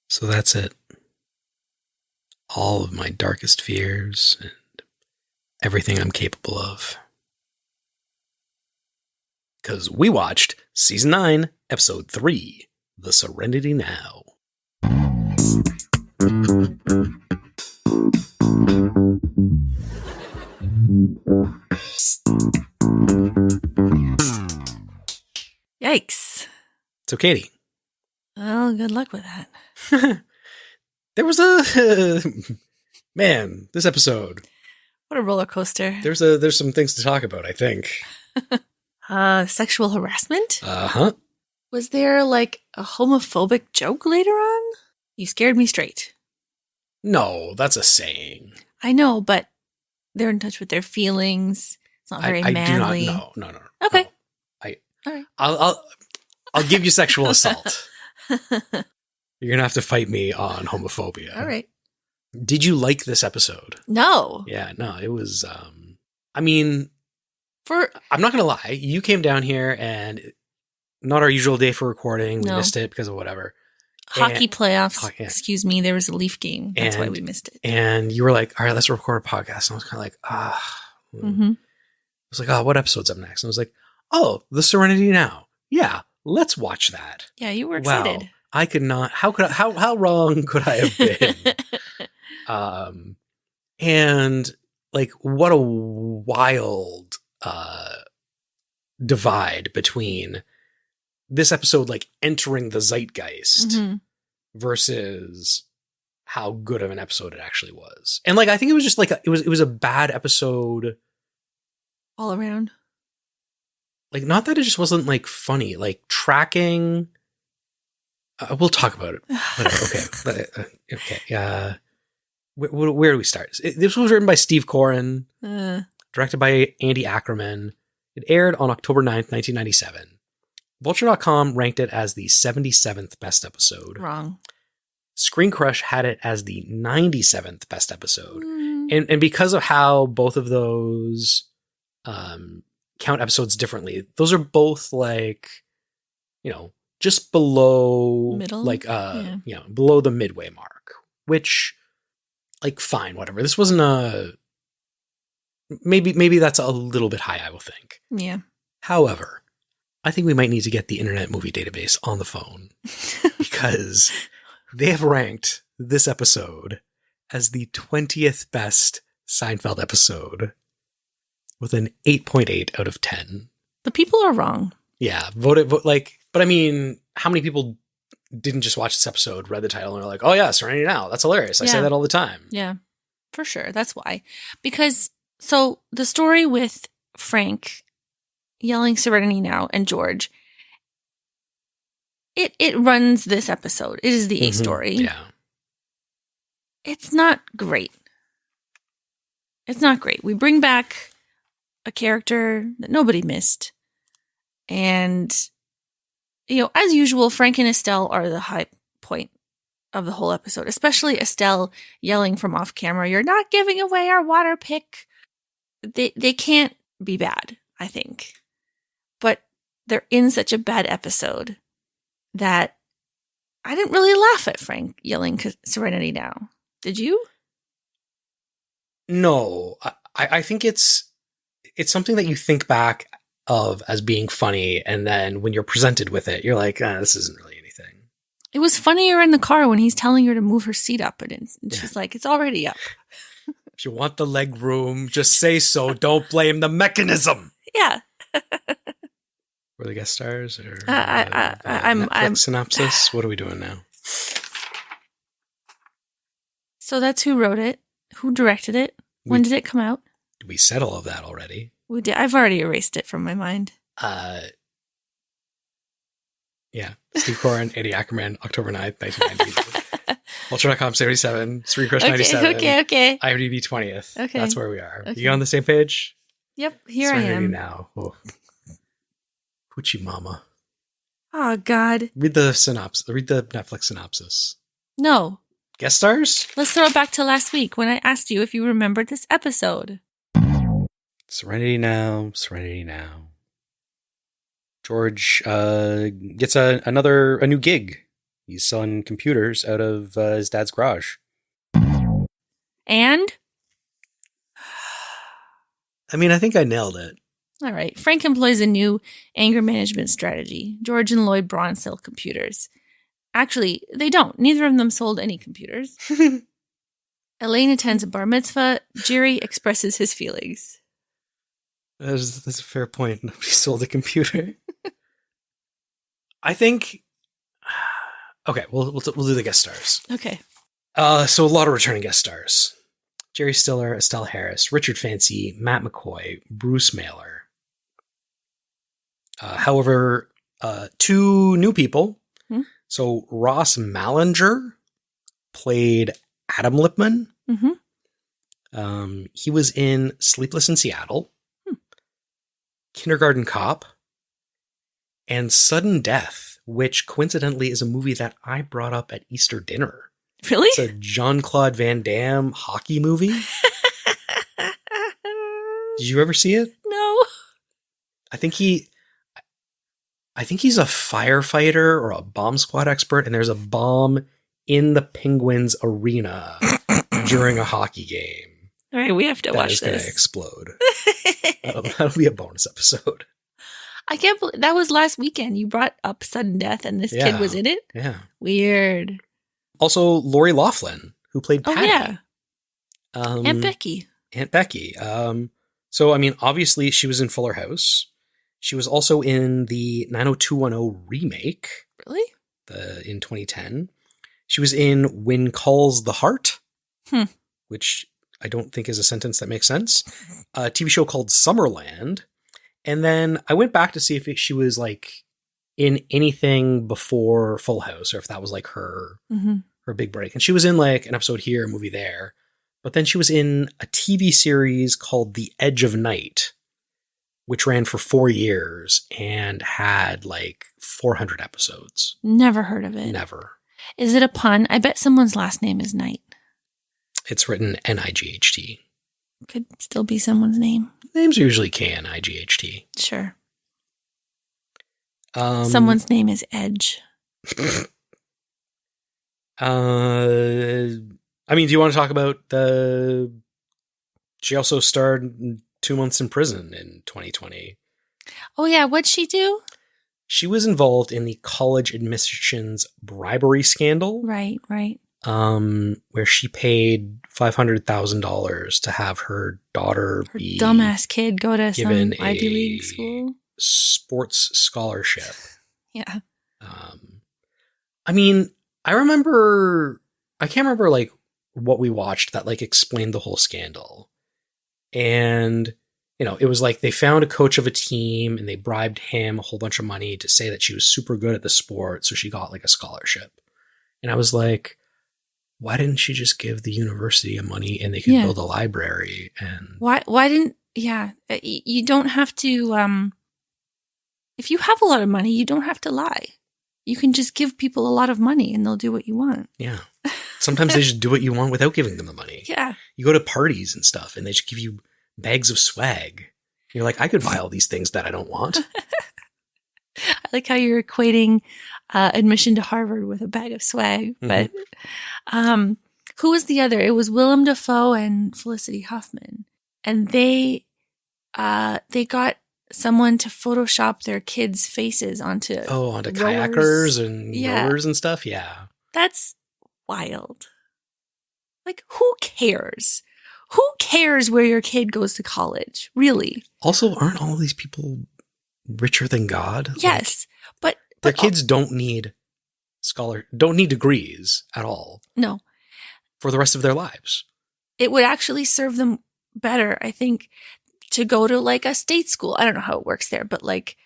So that's it. All of my darkest fears and everything I'm capable of. Because we watched Season 9, Episode 3, The Serenity Now. Yikes. So, Katie. Well, good luck with that. There was a... Man, this episode. What a roller coaster. There's some things to talk about, I think. Sexual harassment? Uh-huh. Was there, like, a homophobic joke later on? You scared me straight. No, that's a saying. I know, but they're in touch with their feelings. It's not very manly. I do not, no. Okay. No. All right. I'll give you sexual assault. You're going to have to fight me on homophobia. All right. Did you like this episode? No. Yeah, no, it was, I mean, I'm not going to lie. You came down here and not our usual day for recording. We No. missed it because of whatever. Hockey playoffs. Yeah. Excuse me. There was a Leaf game. That's why we missed it. And you were like, all right, let's record a podcast. And I was kind of like, Mm-hmm. I was like, what episode's up next? And I was like, the Serenity Now. Yeah, let's watch that. Yeah, you were excited. Wow. I could not, how wrong could I have been? And like, what a wild, divide between this episode, like entering the zeitgeist versus how good of an episode it actually was. And like, I think it was just like, it was a bad episode all around. Like, not that it just wasn't like funny, like tracking. We'll talk about it. Whatever. Okay. Where do we start? This was written by Steve Coren, directed by Andy Ackerman. It aired on October 9th, 1997. Vulture.com ranked it as the 77th best episode. Wrong. Screen Crush had it as the 97th best episode. And because of how both of those count episodes differently, those are both like, just below middle, like below the midway mark, which like fine, whatever. This wasn't maybe that's a little bit high, I will think. Yeah. However, I think we might need to get the Internet Movie Database on the phone because they have ranked this episode as the 20th best Seinfeld episode with an 8.8 out of 10. The people are wrong. Yeah, vote like, but I mean, how many people didn't just watch this episode, read the title, and are like, oh yeah, Serenity Now. That's hilarious. I say that all the time. Yeah, for sure. That's why. Because, so the story with Frank yelling Serenity Now and George, it runs this episode. It is the A story. Yeah. It's not great. It's not great. We bring back a character that nobody missed. And, as usual, Frank and Estelle are the high point of the whole episode, especially Estelle yelling from off camera, "You're not giving away our water pick." They can't be bad, I think. But they're in such a bad episode that I didn't really laugh at Frank yelling Serenity Now. Did you? No, I think it's something that you think back of as being funny, and then when you're presented with it, you're like, this isn't really anything. It was funnier in the car when he's telling her to move her seat up, and she's like, it's already up. If you want the leg room, just say so. Don't blame the mechanism. Yeah. Were the guest stars or I'm synopsis? What are we doing now? So that's who wrote it, who directed it. When did it come out? We said all of that already. We did. I've already erased it from my mind. Yeah. Steve Coren, Andy Ackerman, October 9th, 1990. Vulture.com 77, Screen Crush 97. Okay. IMDb 20th. Okay. That's where we are. Okay. You on the same page? Yep, here Serenity I am. Now. Oh. Poochie Mama. Oh, God. Read the synopsis. Read the Netflix synopsis. No. Guest stars? Let's throw it back to last week when I asked you if you remembered this episode. Serenity Now. George gets a new gig He's selling computers out of his dad's garage. And? I mean, I think I nailed it. All right. Frank employs a new anger management strategy. George and Lloyd Braun sell computers. Actually, they don't. Neither of them sold any computers. Elaine attends a bar mitzvah. Jerry expresses his feelings. That's a fair point. Nobody sold a computer. I think... Okay, we'll do the guest stars. Okay. So a lot of returning guest stars. Jerry Stiller, Estelle Harris, Richard Fancy, Matt McCoy, Bruce Mailer. However, two new people. So Ross Malinger played Adam Lipman. He was in Sleepless in Seattle, Kindergarten Cop, and Sudden Death, which coincidentally is a movie that I brought up at Easter dinner. Really? It's a Jean-Claude Van Damme hockey movie. Did you ever see it? No. I think he's a firefighter or a bomb squad expert, and there's a bomb in the Penguins arena during a hockey game. All right, we have to watch this. That is going to explode. That'll be a bonus episode. I can't believe that was last weekend. You brought up Sudden Death, and this kid was in it? Yeah. Weird. Also, Lori Loughlin, who played Patty. Oh, yeah. Aunt Becky. So, I mean, obviously, she was in Fuller House. She was also in the 90210 remake. Really? In 2010. She was in When Calls the Heart, which I don't think is a sentence that makes sense. A TV show called Summerland. And then I went back to see if she was like in anything before Full House, or if that was like her big break. And she was in like an episode here, a movie there. But then she was in a TV series called The Edge of Night, which ran for 4 years and had like 400 episodes. Never heard of it. Never. Is it a pun? I bet someone's last name is Knight. It's written Night. Could still be someone's name. Names are usually Knight. Sure. Someone's name is Edge. I mean, do you want to talk about she also starred in 2 months in prison in 2020. Oh, yeah. What'd she do? She was involved in the college admissions bribery scandal. Right. Where she paid $500,000 to have her daughter be dumbass kid go to some given Ivy League school. Sports scholarship. Yeah. I mean, I can't remember like what we watched that like explained the whole scandal. And, you know, it was like they found a coach of a team and they bribed him a whole bunch of money to say that she was super good at the sport. So she got like a scholarship. And I was like, why didn't she just give the university money and they could build a library? And why didn't, you don't have to, if you have a lot of money, you don't have to lie. You can just give people a lot of money and they'll do what you want. Yeah. Sometimes they just do what you want without giving them the money. Yeah. You go to parties and stuff and they just give you bags of swag. You're like, I could buy all these things that I don't want. I like how you're equating admission to Harvard with a bag of swag. But who was the other? It was Willem Dafoe and Felicity Huffman. And they got someone to Photoshop their kids' faces onto kayakers and rowers and stuff. Yeah. That's wild. Like, who cares? Who cares where your kid goes to college? Really? Also, aren't all of these people richer than God? Yes. But their kids don't need degrees at all. No. For the rest of their lives. It would actually serve them better, I think, to go to like a state school. I don't know how it works there, but like,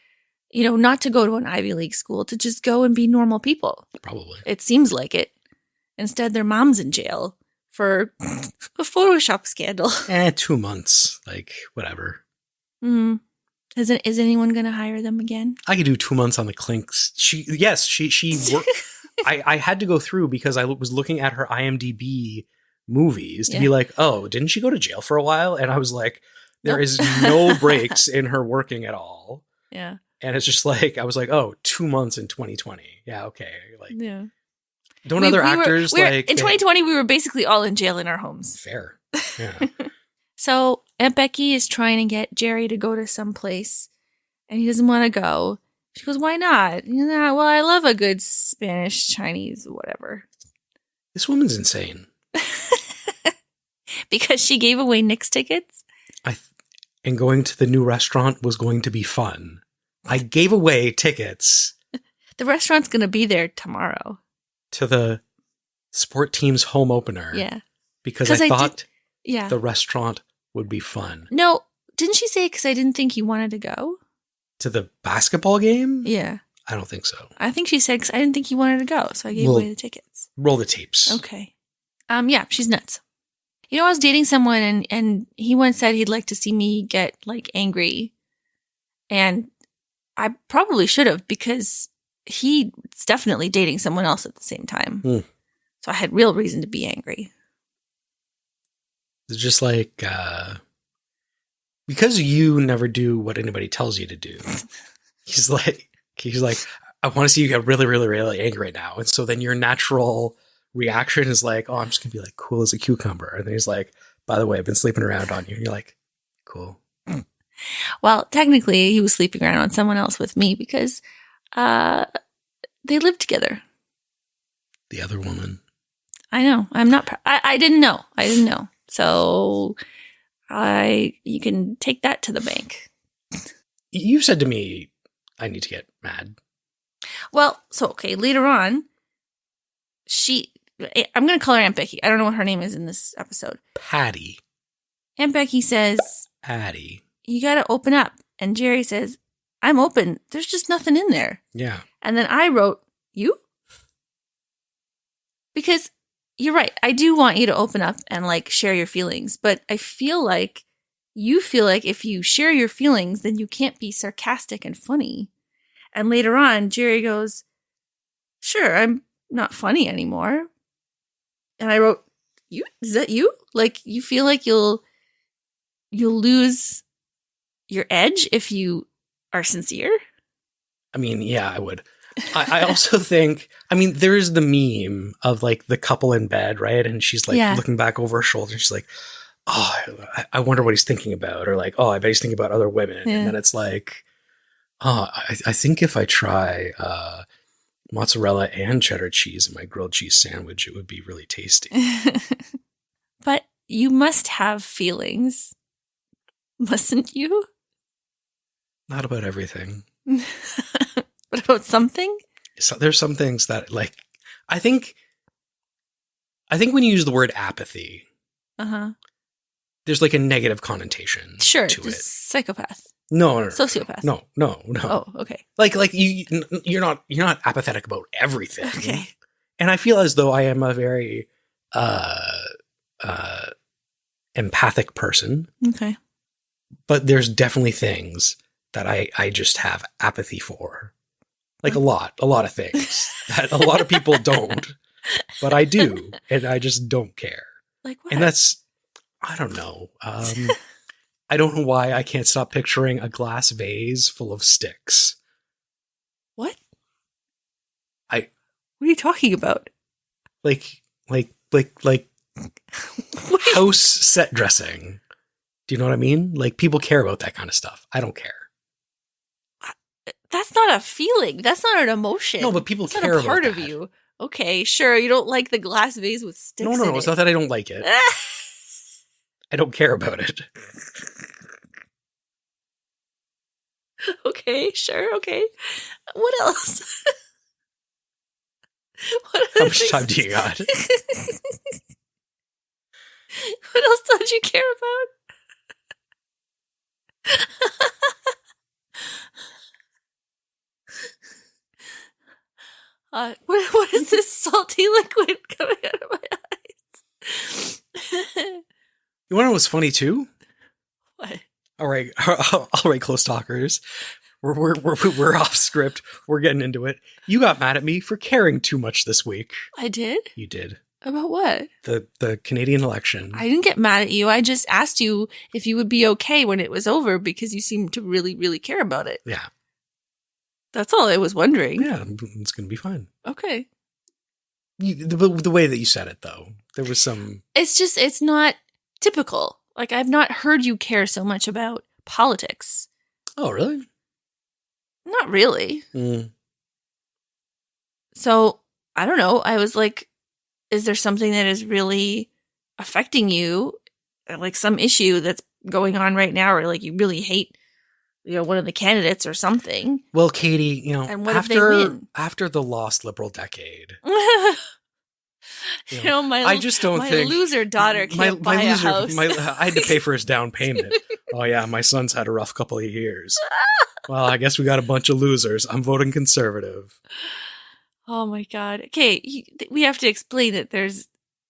you know, not to go to an Ivy League school, to just go and be normal people. Probably. It seems like it. Instead, their mom's in jail for a Photoshop scandal. 2 months. Like, whatever. Is anyone going to hire them again? I could do 2 months on the Clinks. She worked. I had to go through because I was looking at her IMDb movies to be like, oh, didn't she go to jail for a while? And I was like, there is no breaks in her working at all. Yeah. And it's just like, I was like, oh, 2 months in 2020. Yeah, okay. Like, yeah. Don't other actors like... In 2020, we were basically all in jail in our homes. Fair. Yeah. So Aunt Becky is trying to get Jerry to go to some place, and he doesn't want to go. She goes, why not? Well, I love a good Spanish, Chinese, whatever. This woman's insane. Because she gave away Nick's tickets? And going to the new restaurant was going to be fun. I gave away tickets. The restaurant's going to be there tomorrow. To the sport team's home opener. Yeah. Because I thought the restaurant would be fun. No, didn't she say because I didn't think you wanted to go? To the basketball game? Yeah. I don't think so. I think she said because I didn't think you wanted to go, so I gave away the tickets. Roll the tapes. Okay. Yeah, she's nuts. You know, I was dating someone and he once said he'd like to see me get like angry. And I probably should have because he's definitely dating someone else at the same time. So I had real reason to be angry. It's just like, because you never do what anybody tells you to do. He's like, I want to see you get really, really, really angry right now. And so then your natural reaction is like, oh, I'm just going to be like cool as a cucumber. And then he's like, by the way, I've been sleeping around on you. And you're like, cool. Well, technically he was sleeping around on someone else with me because they lived together. The other woman. I know. I'm not. I didn't know. So you can take that to the bank. You said to me, I need to get mad. Well, okay. Later on, I'm going to call her Aunt Becky. I don't know what her name is in this episode. Patty. Aunt Becky says, Patty, you got to open up. And Jerry says, I'm open. There's just nothing in there. Yeah. And then I wrote, you? Because you're right. I do want you to open up and like share your feelings. But I feel like you feel like if you share your feelings, then you can't be sarcastic and funny. And later on, Jerry goes, sure, I'm not funny anymore. And I wrote, you? Is that you? Like, you feel like you'll lose your edge if you are sincere? I mean, yeah, I would. I also think, I mean, there's the meme of like the couple in bed, right? And she's like looking back over her shoulder. And she's like, oh, I wonder what he's thinking about. Or like, oh, I bet he's thinking about other women. Yeah. And then it's like, oh, I think if I try mozzarella and cheddar cheese in my grilled cheese sandwich, it would be really tasty. But you must have feelings, mustn't you? Not about everything. But about something? So there's some things that like, I think when you use the word apathy, there's like a negative connotation to it. Psychopath. No. Sociopath. No. Oh, okay. Like you're not apathetic about everything. Okay. And I feel as though I am a very empathic person. Okay. But there's definitely things that I just have apathy for. Like a lot of things that a lot of people don't, but I do. And I just don't care. Like what? And that's, I don't know. I don't know why I can't stop picturing a glass vase full of sticks. What? What are you talking about? Like house set dressing. Do you know what I mean? Like people care about that kind of stuff. I don't care. That's not a feeling. That's not an emotion. No, but people care about that. It's not a part of you. Okay, sure. You don't like the glass vase with sticks in it. No. It's not that I don't like it. I don't care about it. Okay, sure. Okay. What else? How much time do you got? What else don't you care about? What is this salty liquid coming out of my eyes? You want to know what's funny too? What? All right, close talkers. We're off script. We're getting into it. You got mad at me for caring too much this week. I did? You did. About what? The Canadian election. I didn't get mad at you. I just asked you if you would be okay when it was over because you seemed to really, really care about it. Yeah. That's all I was wondering. Yeah, it's going to be fine. Okay. The way that you said it, though, there was some. It's not typical. Like, I've not heard you care so much about politics. Oh, really? Not really. Mm. So, I don't know. I was like, is there something that is really affecting you? Like some issue that's going on right now, or like you really hate, one of the candidates or something. Well, Katie, and what if they win? After the lost Liberal decade, I just don't think my loser daughter can't buy a house. I had to pay for his down payment. Oh yeah, my son's had a rough couple of years. Well, I guess we got a bunch of losers. I'm voting conservative. Oh my God. Okay, we have to explain that there's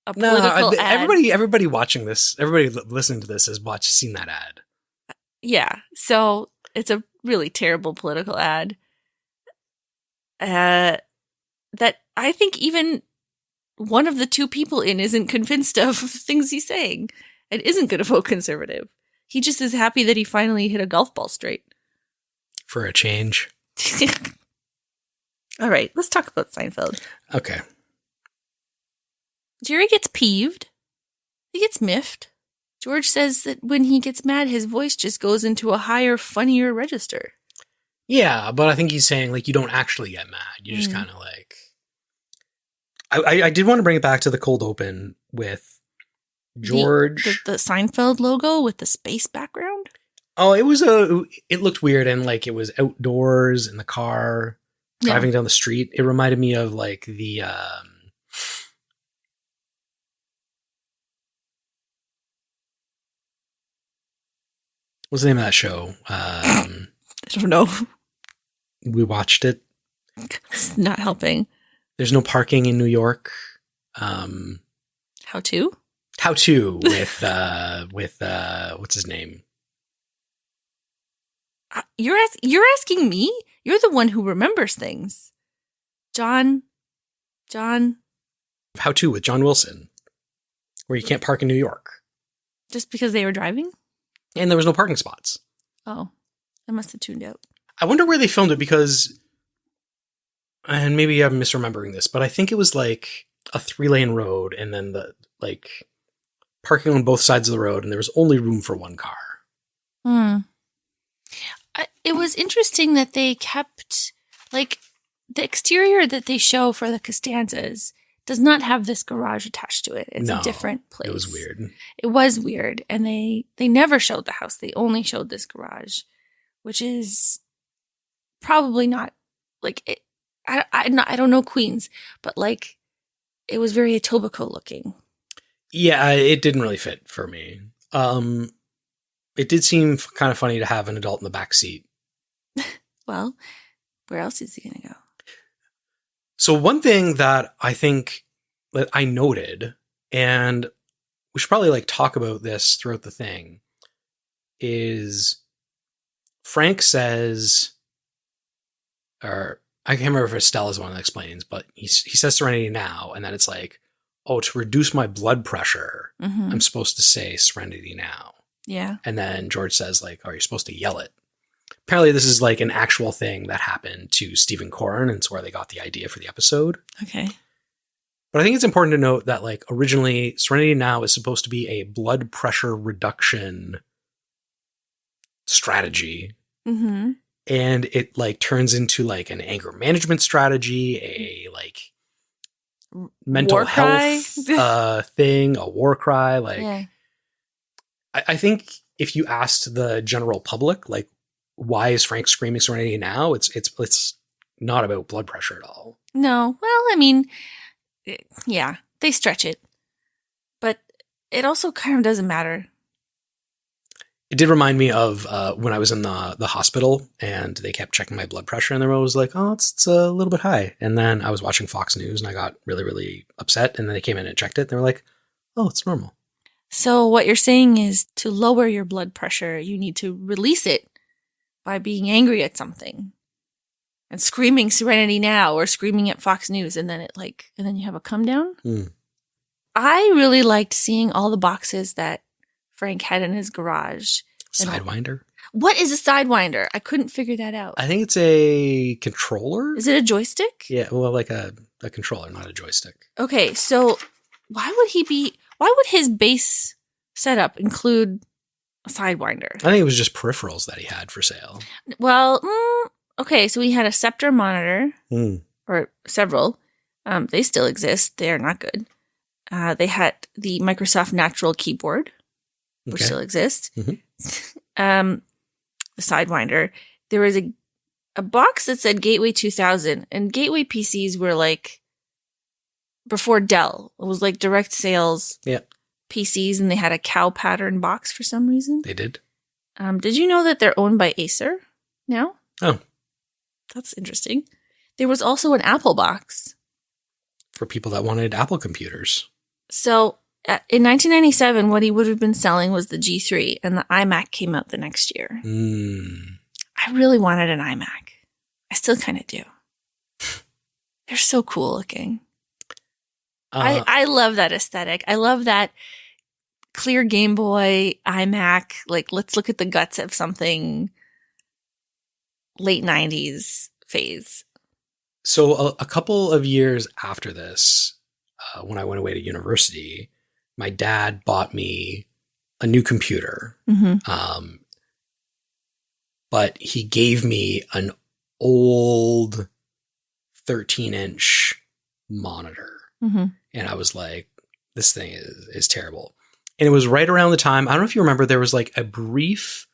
a political ad. Everybody watching this, everybody listening to this has seen that ad. Yeah. So it's a really terrible political ad. That I think even one of the two people in isn't convinced of things he's saying and isn't going to vote conservative. He just is happy that he finally hit a golf ball straight. For a change. All right, let's talk about Seinfeld. Okay. Jerry gets peeved. He gets miffed. George says that when he gets mad, his voice just goes into a higher, funnier register. Yeah, but I think he's saying, like, you don't actually get mad. You just kind of like... I did want to bring it back to the cold open with George. The Seinfeld logo with the space background? Oh, it looked weird, and like it was outdoors in the car, driving down the street. It reminded me of like the... what's the name of that show? I don't know. We watched it. It's not helping. There's no parking in New York. How to? How to with what's his name? You're asking me? You're the one who remembers things. John. How to with John Wilson, where you can't park in New York. Just because they were driving? And there was no parking spots. Oh, I must have tuned out. I wonder where they filmed it because, and maybe I'm misremembering this, but I think it was like a 3-lane road and then the like parking on both sides of the road, and there was only room for one car. It was interesting that they kept, like, the exterior that they show for the Costanzas does not have this garage attached to it. It's a different place. It was weird. It was weird. And they never showed the house. They only showed this garage, which is probably not, like, I don't know Queens, but, like, it was very Etobicoke looking. Yeah, it didn't really fit for me. It did seem kind of funny to have an adult in the back seat. Well, where else is he going to go? So one thing that I think that I noted, and we should probably like talk about this throughout the thing, is Frank says, or I can't remember if Estella's one that explains, but he says Serenity Now, and then it's like, oh, to reduce my blood pressure, I'm supposed to say Serenity Now. Yeah. And then George says, like, oh, you're supposed to yell it. Apparently this is like an actual thing that happened to Stephen Corrin, and it's where they got the idea for the episode. Okay. But I think it's important to note that, like, originally Serenity Now is supposed to be a blood pressure reduction strategy. And it like turns into like an anger management strategy, a like mental health thing, a war cry. Like, I think if you asked the general public, like, why is Frank screaming Serenity Now? It's not about blood pressure at all. No. Well, I mean, yeah, they stretch it, but it also kind of doesn't matter. It did remind me of when I was in the hospital and they kept checking my blood pressure, and the was like, oh, it's a little bit high. And then I was watching Fox News and I got really, really upset. And then they came in and checked it. And they were like, oh, it's normal. So what you're saying is to lower your blood pressure, you need to release it by being angry at something and screaming Serenity Now or screaming at Fox News. And then and then you have a come down. I really liked seeing all the boxes that Frank had in his garage. Sidewinder. What is a Sidewinder? I couldn't figure that out. I think it's a controller. Is it a joystick? Yeah, well, like a controller, not a joystick. Okay, so why would his base setup include a Sidewinder? I think it was just peripherals that he had for sale. Well, okay, so he had a Scepter monitor, or several. They still exist. They are not good. They had the Microsoft Natural keyboard, which still exists. Mm-hmm. The Sidewinder. There was a box that said Gateway 2000, and Gateway PCs were like before Dell. It was like direct sales PCs, and they had a cow pattern box for some reason. They did. Did you know that they're owned by Acer now? Oh. That's interesting. There was also an Apple box. For people that wanted Apple computers. So in 1997, what he would have been selling was the G3, and the iMac came out the next year. I really wanted an iMac. I still kind of do. They're so cool looking. I love that aesthetic. I love that clear Game Boy, iMac. Like, let's look at the guts of something late 90s phase. So a couple of years after this, when I went away to university, my dad bought me a new computer. Mm-hmm. But he gave me an old 13-inch monitor. Mm-hmm. And I was like, this thing is terrible. And it was right around the time, I don't know if you remember, there was like a brief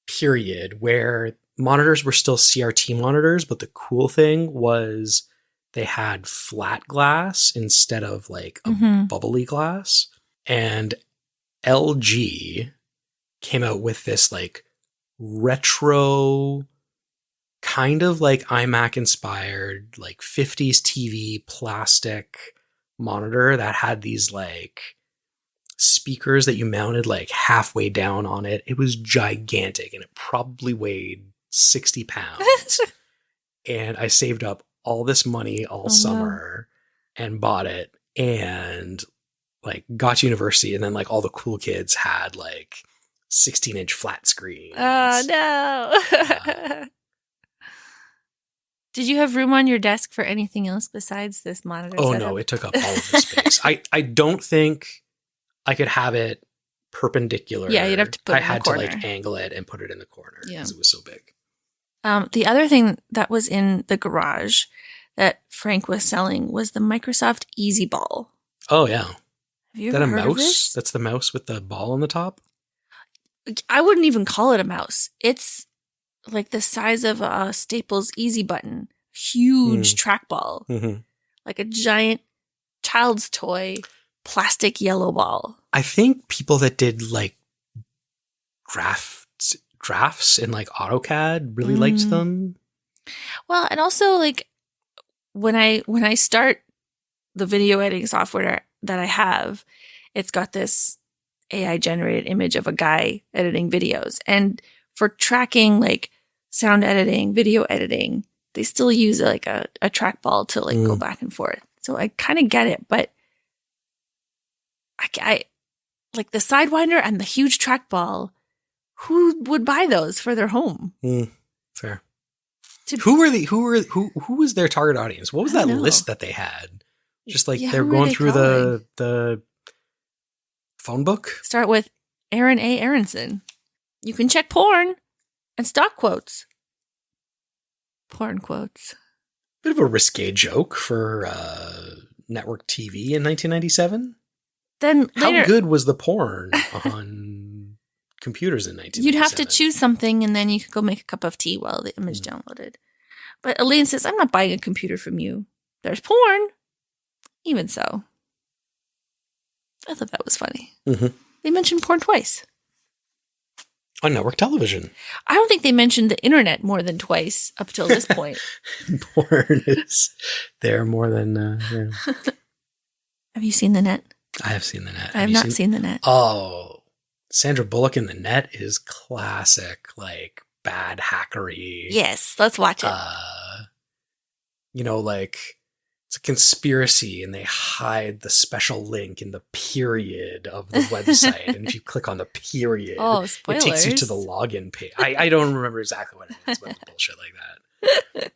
period where monitors were still CRT monitors, but the cool thing was they had flat glass instead of like a bubbly glass. And LG came out with this like retro, kind of like iMac inspired, like 50s TV plastic monitor that had these like speakers that you mounted like halfway down on it. It was gigantic and it probably weighed 60 pounds. And I saved up all this money all summer and bought it and like got to university, and then like all the cool kids had like 16-inch flat screens. Oh no. Did you have room on your desk for anything else besides this monitor? Oh setup? no, it took up all of the space. I don't think I could have it perpendicular. Yeah, you'd have to put it in the corner. I had to like angle it and put it in the corner because it was so big. The other thing that was in the garage that Frank was selling was the Microsoft Easy Ball. Oh yeah. Have you Is ever that a heard mouse? of this? That's the mouse with the ball on the top? I wouldn't even call it a mouse. It's like the size of a Staples Easy Button. Huge trackball. Mm-hmm. Like a giant child's toy plastic yellow ball. I think people that did like drafts in like AutoCAD really liked them. Well, and also like when I start the video editing software that I have, it's got this AI generated image of a guy editing videos. And for tracking like sound editing, video editing, they still use like a trackball to like go back and forth. So I kind of get it, but I like the Sidewinder and the huge trackball. Who would buy those for their home? Fair. Who was their target audience? What was that list that they had? Just like they're going through the phone book. Start with Aaron A. Aronson. You can check porn and stock quotes. Porn quotes. Bit of a risque joke for network TV in 1997. Then later, how good was the porn on computers in 1997? You'd have to choose something, and then you could go make a cup of tea while the image downloaded. But Elaine says, "I'm not buying a computer from you. There's porn." Even so, I thought that was funny. Mm-hmm. They mentioned porn twice. On network television. I don't think they mentioned the internet more than twice up till this point. Porn is there more than... Have you seen The Net? I have seen The Net. I have not seen The Net. Oh, Sandra Bullock in The Net is classic, like, bad hackery. Yes, let's watch it. Like... it's a conspiracy and they hide the special link in the period of the website. And if you click on the period, it takes you to the login page. I don't remember exactly what it is, but bullshit like that.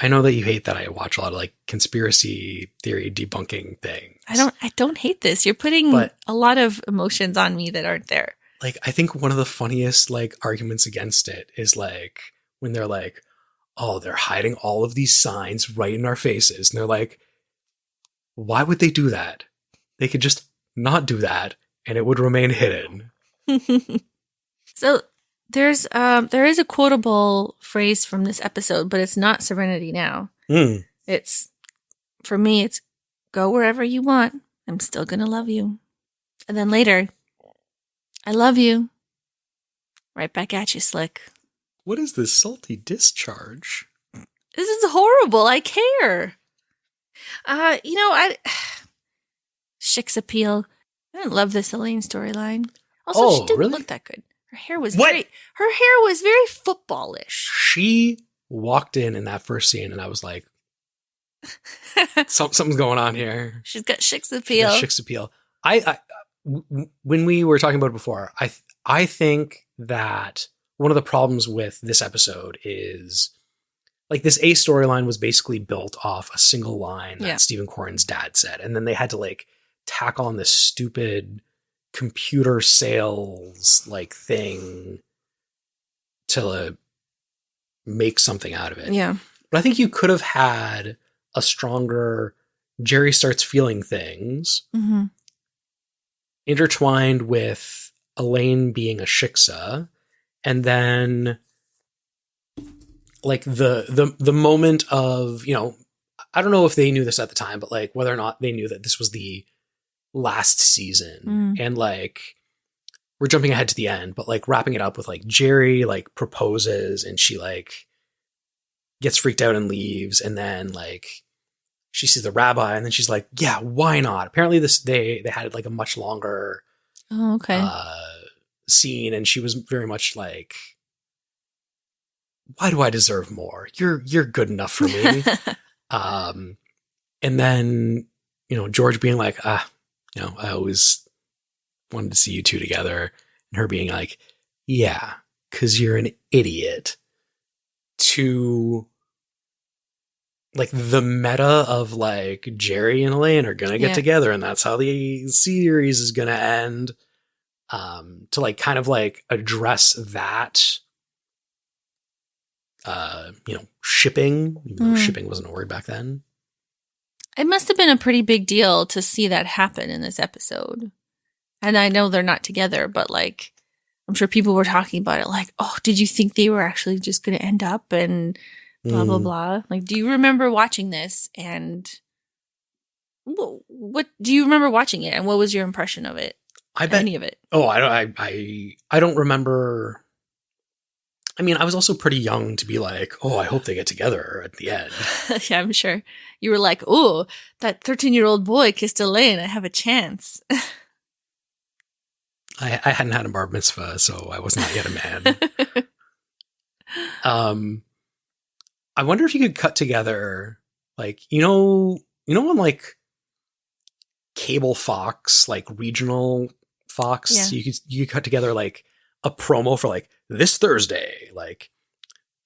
I know that you hate that I watch a lot of like conspiracy theory debunking things. I don't hate this. You're putting a lot of emotions on me that aren't there. Like, I think one of the funniest like arguments against it is like when they're like, oh, they're hiding all of these signs right in our faces. And they're like, why would they do that? They could just not do that and it would remain hidden. So there is a quotable phrase from this episode, but it's not Serenity Now. It's, for me, it's go wherever you want. I'm still going to love you. And then later, I love you. Right back at you, Slick. What is this salty discharge? This is horrible. I care. Shik's appeal. I didn't love this Elaine storyline. Also, she didn't look that good. Her hair was very footballish. She walked in that first scene, and I was like, something's going on here. She's got Shik's appeal. Shik's appeal. When we were talking about it before, I think that one of the problems with this episode is like this A storyline was basically built off a single line that Stephen Corrin's dad said. And then they had to like tack on this stupid computer sales like thing to make something out of it. Yeah. But I think you could have had a stronger Jerry starts feeling things intertwined with Elaine being a shiksa. And then like the moment of, I don't know if they knew this at the time, but like whether or not they knew that this was the last season and like we're jumping ahead to the end, but like wrapping it up with like Jerry like proposes and she like gets freaked out and leaves. And then like she sees the rabbi and then she's like, yeah, why not? Apparently they had like a much longer scene, and she was very much like, why do I deserve more? You're good enough for me. And then, George being like, I always wanted to see you two together. And her being like, yeah, because you're an idiot. To like the meta of like Jerry and Elaine are going to get together and that's how the series is going to end. To like kind of like address that, shipping, even though shipping wasn't a word back then. It must have been a pretty big deal to see that happen in this episode. And I know they're not together, but like, I'm sure people were talking about it like, oh, did you think they were actually just going to end up and blah, blah, blah. Like, do you remember watching this and what do you remember watching it and what was your impression of it? I bet any of it. Oh, I don't remember. I mean, I was also pretty young to be like, oh, I hope they get together at the end. Yeah, I'm sure. You were like, oh, that 13-year-old boy kissed Elaine. I have a chance. I hadn't had a bar mitzvah, so I was not yet a man. I wonder if you could cut together, like, on like cable Fox, like regional Fox, you could cut together like a promo for like this Thursday, like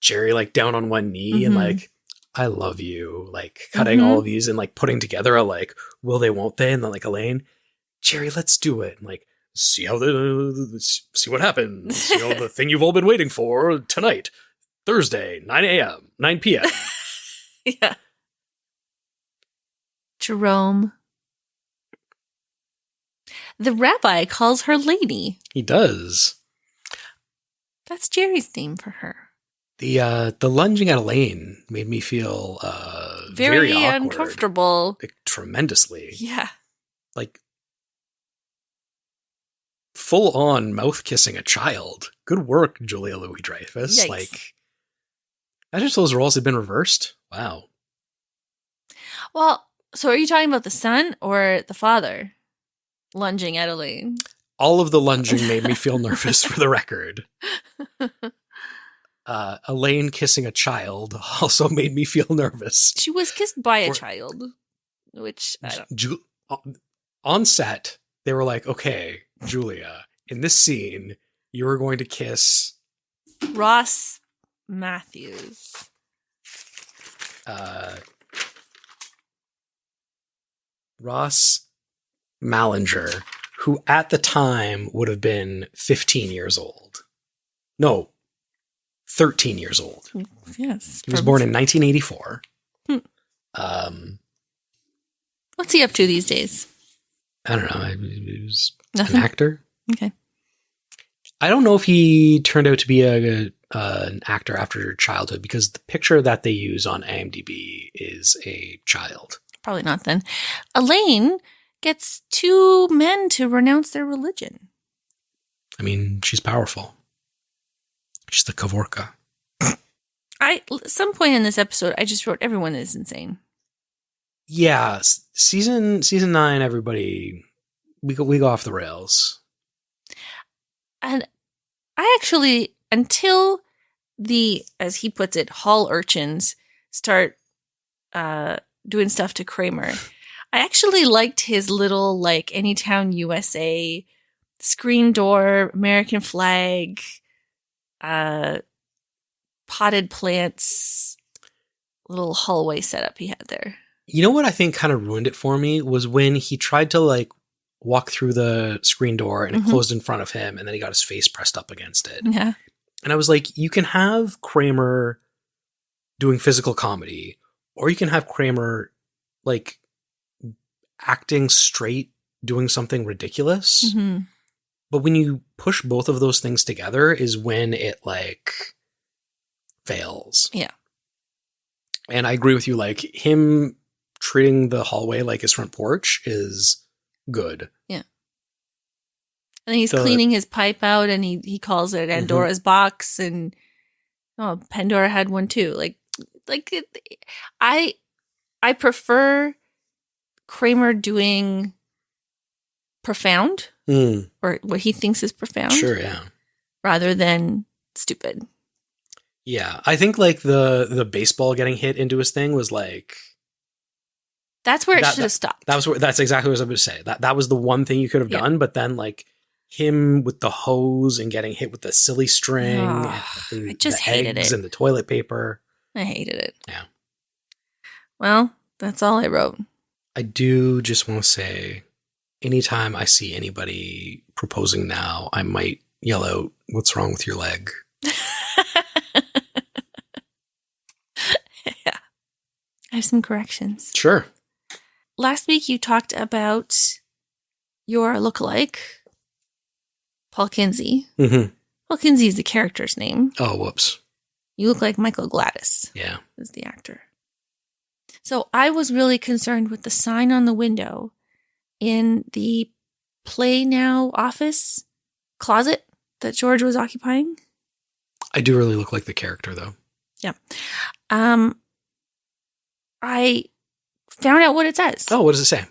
Jerry like down on one knee and like I love you, like cutting all of these and like putting together a like will they won't they, and then like Elaine, Jerry, let's do it, and like see what happens, the thing you've all been waiting for tonight, Thursday, 9 p.m. Yeah. Jerome. The rabbi calls her lady. He does. That's Jerry's name for her. The lunging at Elaine made me feel very awkward, uncomfortable. like, tremendously. Yeah. Like full on mouth kissing a child. Good work, Julia Louis-Dreyfus. Yikes. Like, imagine if those roles had been reversed. Wow. Well, so are you talking about the son or the father lunging at Elaine? All of the lunging made me feel nervous, for the record. Elaine kissing a child also made me feel nervous. She was kissed by a child, which I don't. On set, they were like, okay, Julia, in this scene, you are going to kiss Ross Matthews. Ross Mallinger, who at the time would have been 15 years old. No, 13 years old. Yes. He was born in 1984. What's he up to these days? I don't know. He was Nothing? an actor. Okay. I don't know if he turned out to be an actor after childhood, because the picture that they use on IMDb is a child. Probably not then. Elaine gets two men to renounce their religion. I mean, she's powerful. She's the Kavorka. At some point in this episode, I just wrote, everyone is insane. Yeah, season 9, everybody, we go off the rails. And I actually, until the, as he puts it, hall urchins start doing stuff to Kramer, I actually liked his little, like, Anytown USA screen door, American flag, potted plants, little hallway setup he had there. You know what I think kind of ruined it for me was when he tried to, like, walk through the screen door and it closed in front of him, and then he got his face pressed up against it. Yeah. And I was like, you can have Kramer doing physical comedy, or you can have Kramer, like, acting straight, doing something ridiculous. Mm-hmm. But when you push both of those things together is when it, like, fails. Yeah. And I agree with you, like, him treating the hallway like his front porch is good. Yeah. And then he's cleaning his pipe out, and he calls it Pandora's box, and Pandora had one too. I prefer Kramer doing profound, or what he thinks is profound. Sure, yeah. Rather than stupid. Yeah, I think, like, the baseball getting hit into his thing was like, that's where it should have stopped. That's exactly what I was about to say. That was the one thing you could have done, but then, like, him with the hose and getting hit with the silly string, and I just the hated eggs it. and the toilet paper. I hated it. Yeah. Well, that's all I wrote. I do just want to say, anytime I see anybody proposing now, I might yell out, "What's wrong with your leg?" Yeah. I have some corrections. Sure. Last week you talked about your lookalike, Paul Kinsey. Mm-hmm. Paul Kinsey is the character's name. Oh, whoops. You look like Michael Gladys. Yeah. Is the actor. So I was really concerned with the sign on the window in the Play Now office closet that George was occupying. I do really look like the character, though. Yeah. I found out what it says. Oh, what does it say?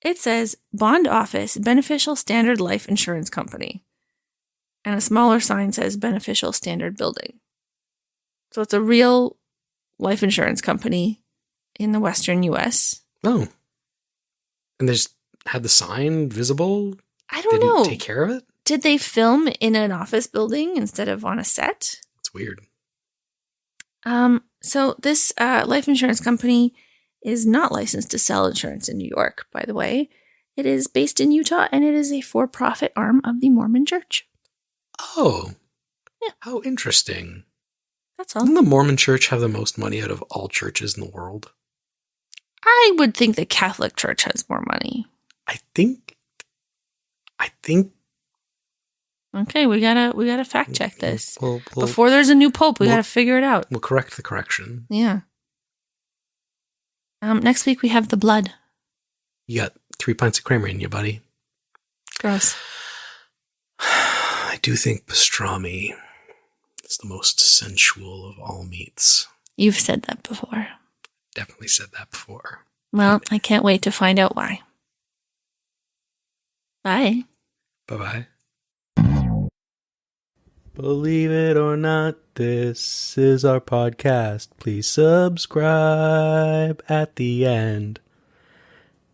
It says Bond Office Beneficial Standard Life Insurance Company. And a smaller sign says Beneficial Standard Building. So it's a real life insurance company in the Western U.S. Oh. And they just had the sign visible? I don't know. Take care of it? Did they film in an office building instead of on a set? It's weird. So this life insurance company is not licensed to sell insurance in New York, by the way. It is based in Utah, and it is a for-profit arm of the Mormon Church. Oh. Yeah. How interesting. That's all. Doesn't the Mormon Church have the most money out of all churches in the world? I would think the Catholic Church has more money. I think. Okay, we gotta fact check this. We'll, Before there's a new pope, we gotta figure it out. We'll correct the correction. Yeah. Next week we have the blood. You got 3 pints of Kramer in you, buddy. Gross. I do think pastrami is the most sensual of all meats. You've said that before. Definitely said that before. Well, I can't wait to find out why. Bye. Bye-bye. Believe it or not, this is our podcast. Please subscribe at the end.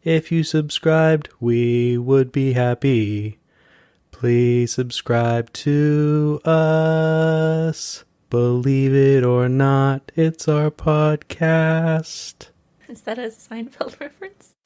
If you subscribed, we would be happy. Please subscribe to us. Believe it or not, it's our podcast. Is that a Seinfeld reference?